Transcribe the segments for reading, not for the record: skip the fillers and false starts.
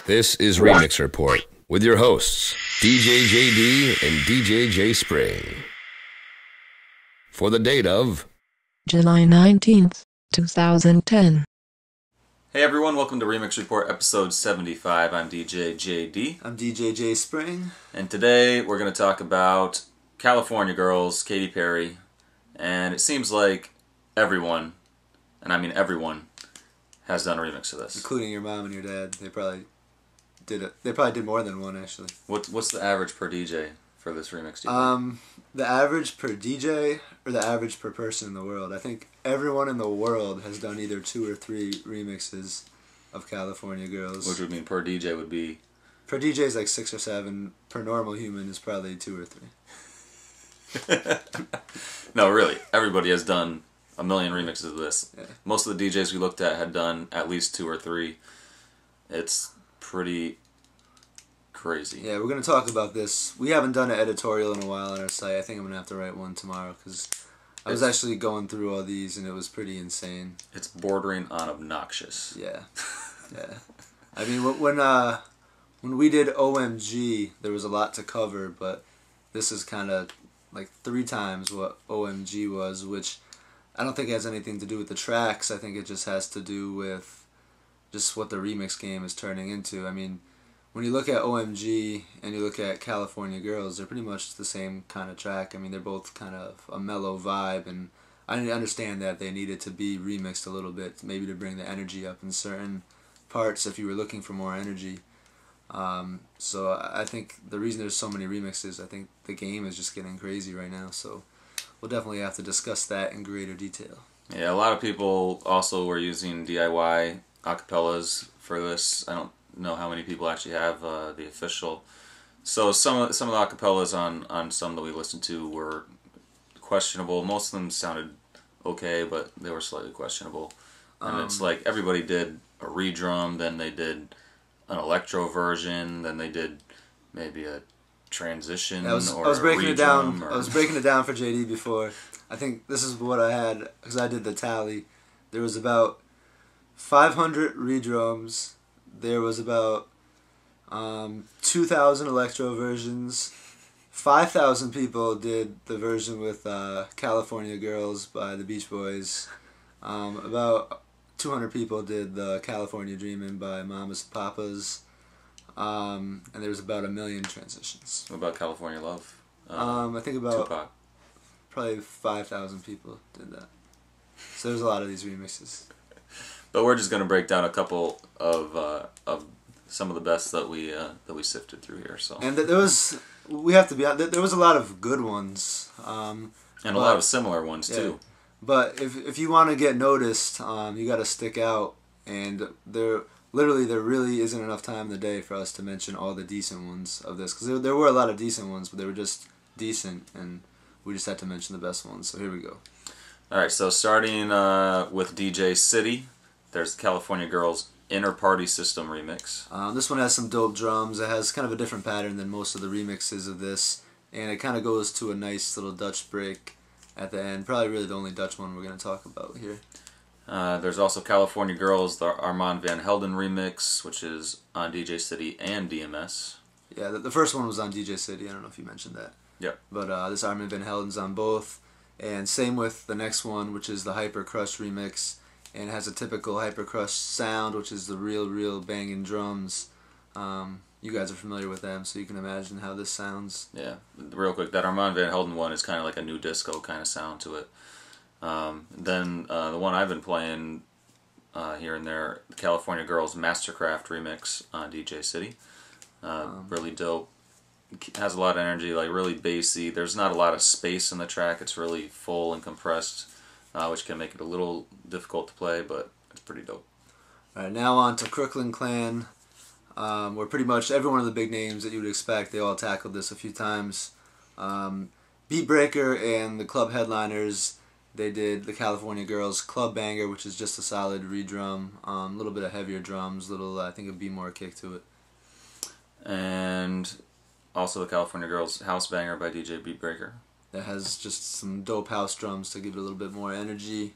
This is Remix Report with your hosts, DJ JD and DJ J Spring. For the date of July 19th, 2010. Hey everyone, welcome to Remix Report episode 75. I'm DJ JD. I'm DJ J Spring. And today we're going to talk about California Girls, Katy Perry. And it seems like everyone, and I mean everyone, has done a remix of this. Including your mom and your dad. They probably did it. They probably did more than one, actually. What's the average per DJ for this remix? The average per DJ or the average per person in the world? I think everyone in the world has done either 2 or 3 remixes of California Girls. Which would mean per DJ would be? Per DJ is like 6 or 7. Per normal human is probably 2 or 3. No, really. Everybody has done a million remixes of this. Yeah. Most of the DJs we looked at had done at least 2 or 3. It's pretty crazy. Yeah, we're going to talk about this. We haven't done an editorial in a while on our site. I think I'm going to have to write one tomorrow because I was actually going through all these and it was pretty insane. It's bordering on obnoxious. Yeah. Yeah. I mean, when we did OMG, there was a lot to cover, but this is kind of like 3 times what OMG was, which I don't think it has anything to do with the tracks. I think it just has to do with just what the remix game is turning into. I mean, when you look at OMG and you look at California Girls, they're pretty much the same kind of track. I mean, they're both kind of a mellow vibe, and I understand that they needed to be remixed a little bit, maybe to bring the energy up in certain parts if you were looking for more energy. So I think the reason there's so many remixes, I think the game is just getting crazy right now, so we'll definitely have to discuss that in greater detail. Yeah, a lot of people also were using DIY acapellas for this. I don't know how many people actually have the official. So some of the acapellas on some that we listened to were questionable. Most of them sounded okay, but they were slightly questionable. And it's like everybody did a redrum, then they did an Electro version, then they did maybe a transition I was or breaking a it down. redrum. I was breaking it down for JD before. I think this is what I had because I did the tally. There was about 500 redrums. There was about 2,000 Electro versions. 5,000 people did the version with California Girls by the Beach Boys. About 200 people did the California Dreamin' by Mamas and Papas. And there was about 1 million transitions. What about California Love? I think about Tupac. probably 5,000 people did that. So there's a lot of these remixes. But we're just going to break down a couple of some of the best that we sifted through here. So And there was a lot of good ones. And a lot of similar ones too. But if you want to get noticed, you got to stick out. And there really isn't enough time in the day for us to mention all the decent ones of this. Because there were a lot of decent ones, but they were just decent. And we just had to mention the best ones. So here we go. Alright, so starting with DJ City, there's the California Girls Inner Party System remix. This one has some dope drums. It has kind of a different pattern than most of the remixes of this. And it kind of goes to a nice little Dutch break at the end. Probably really the only Dutch one we're going to talk about here. There's also California Girls, the Armand van Helden remix, which is on DJ City and DMS. Yeah, the first one was on DJ City. I don't know if you mentioned that. Yep. But this Armand van Helden's on both. And same with the next one, which is the Hyper Crush remix. And it has a typical Hyper Crush sound, which is the real banging drums. You guys are familiar with them, so you can imagine how this sounds. Yeah, real quick, that Armand van Helden one is kind of like a new disco kind of sound to it. Then the one I've been playing here and there, the California Girls MSTRKRFT remix on DJ City. Really dope. Has a lot of energy, like really bassy. There's not a lot of space in the track. It's really full and compressed, which can make it a little difficult to play, but it's pretty dope. Alright, now on to Crooklyn Clan, where pretty much every one of the big names that you would expect, they all tackled this a few times. BeatBreaker and the club headliners, they did the California Girls Club Banger, which is just a solid redrum, a little bit of heavier drums, I think it'd be more kick to it. And also the California Girls House Banger by DJ BeatBreaker. That has just some dope house drums to give it a little bit more energy.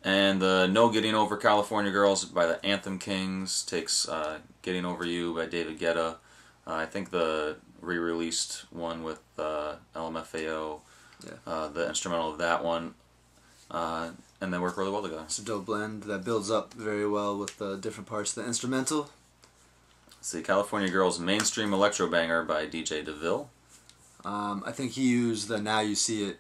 And the No Getting Over California Girls by the Anthem Kingz takes Getting Over You by David Guetta. I think the re-released one with LMFAO, the instrumental of that one, and they work really well together. It's a dope blend that builds up very well with the different parts of the instrumental. Let's see, California Girls Mainstream Electro Banger by DJ Deville. I think he used the Now You See It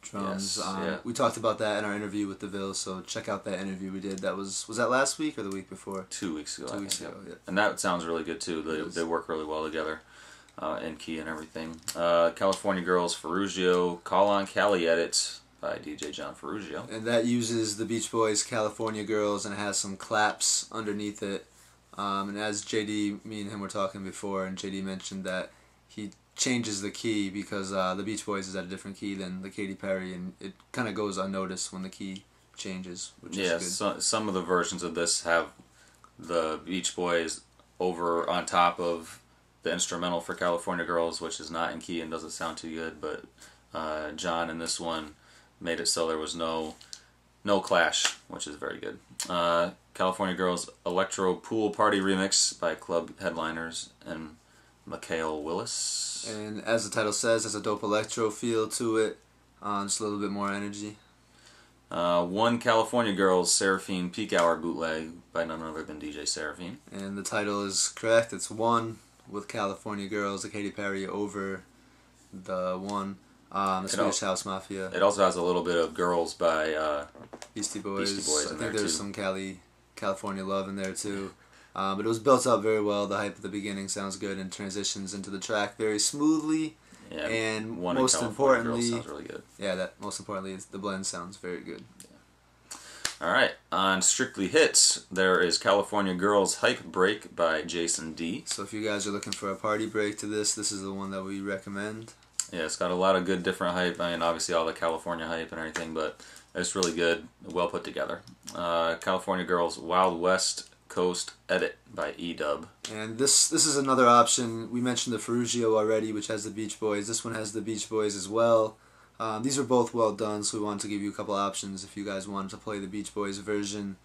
drums. Yes, We talked about that in our interview with Deville, so check out that interview we did. That was that last week or the week before? 2 weeks ago. 2 weeks ago, yeah. And that sounds really good too. They work really well together, in key and everything. California Girls Farrugio Call on Cali Edits by DJ John Farrugio. And that uses the Beach Boys' California Girls and it has some claps underneath it. And as JD, me and him were talking before, and JD mentioned that he changes the key because the Beach Boys is at a different key than the Katy Perry, and it kind of goes unnoticed when the key changes, which is good. Yeah, some of the versions of this have the Beach Boys over on top of the instrumental for California Girls, which is not in key and doesn't sound too good, but John in this one made it so there was no clash, which is very good. California Girls Electro Pool Party Remix by Club Headliners and Mikael Willis. And as the title says, there's a dope electro feel to it, just a little bit more energy. One California Girls Seraphine Peak Hour Bootleg by none other than DJ Seraphine. And the title is correct. It's One with California Girls, the Katy Perry over the One, the Swedish House Mafia. It also has a little bit of Girls by Beastie Boys. I think there's some California Love in there too. But it was built up very well. The hype at the beginning sounds good and transitions into the track very smoothly. Yeah, and One most importantly, sounds really good. Yeah, most importantly, the blend sounds very good. Yeah. All right, on Strictly Hits, there is California Girls Hype Break by Jason D. So if you guys are looking for a party break to this is the one that we recommend. Yeah, it's got a lot of good different hype. I mean, obviously all the California hype and everything, but it's really good, well put together. California Girls Wild West Coast Edit by E-Dub. And this is another option. We mentioned the Farrugio already, which has the Beach Boys. This one has the Beach Boys as well. These are both well done, so we wanted to give you a couple options if you guys wanted to play the Beach Boys version.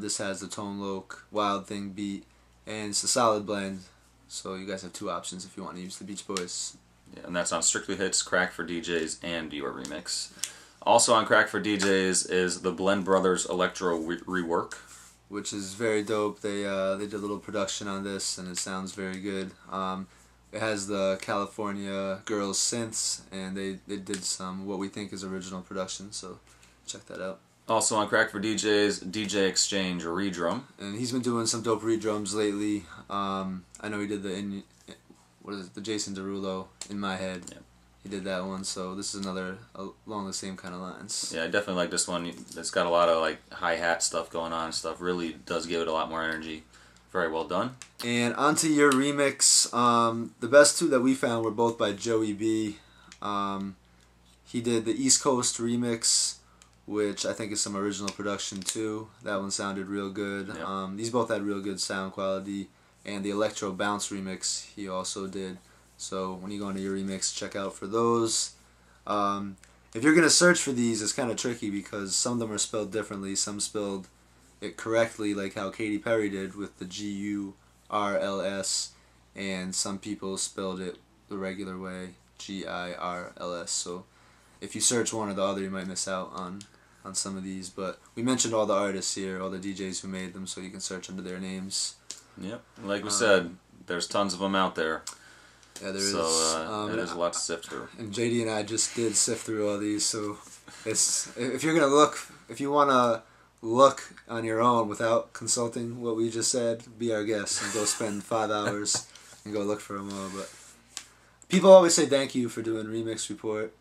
This has the Tone Loc Wild Thing beat, and it's a solid blend, so you guys have two options if you want to use the Beach Boys. Yeah, and that's on Strictly Hits, Crack for DJs, and Your Remix. Also on Crack for DJs is the Blend Brothers Electro Rework, which is very dope. They did a little production on this, and it sounds very good. It has the California Girls synths, and they did some what we think is original production, so check that out. Also on Crack for DJs, DJ Exchange Redrum. And he's been doing some dope redrums lately. I know he did the Jason Derulo, In My Head. Yeah. He did that one, so this is another along the same kind of lines. Yeah, I definitely like this one. It's got a lot of like hi-hat stuff going on and stuff. Really does give it a lot more energy. Very well done. And onto Your Remix. The best two that we found were both by Joey B. He did the East Coast remix, which I think is some original production too. That one sounded real good. Yep. These both had real good sound quality. And the Electro Bounce remix he also did. So when you go into Your Remix, check out for those. If you're going to search for these, it's kind of tricky because some of them are spelled differently. Some spelled it correctly, like how Katy Perry did with the G-U-R-L-S, and some people spelled it the regular way, G-I-R-L-S. So if you search one or the other, you might miss out on some of these. But we mentioned all the artists here, all the DJs who made them, so you can search under their names. Yep. Like we said, there's tons of them out there. Yeah, there is. So there's a lot to sift through. And JD and I just did sift through all these, so if you're gonna if you wanna look on your own without consulting what we just said, be our guest and go spend 5 hours and go look for them all. But people always say thank you for doing Remix Report.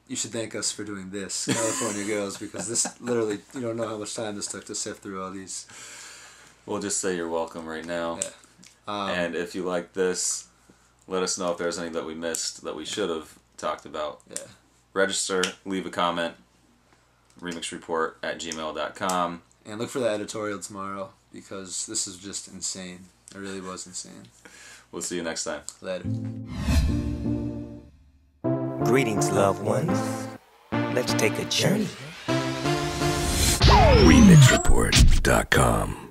You should thank us for doing this, California Girls, because this literally, you don't know how much time this took to sift through all these. We'll just say you're welcome right now. Yeah. And if you like this, let us know if there's any that we missed that we should have talked about. Yeah. Register, leave a comment, remixreport@gmail.com. And look for the editorial tomorrow, because this is just insane. It really was insane. We'll see you next time. Later. Greetings, loved ones. Let's take a journey. Remixreport.com.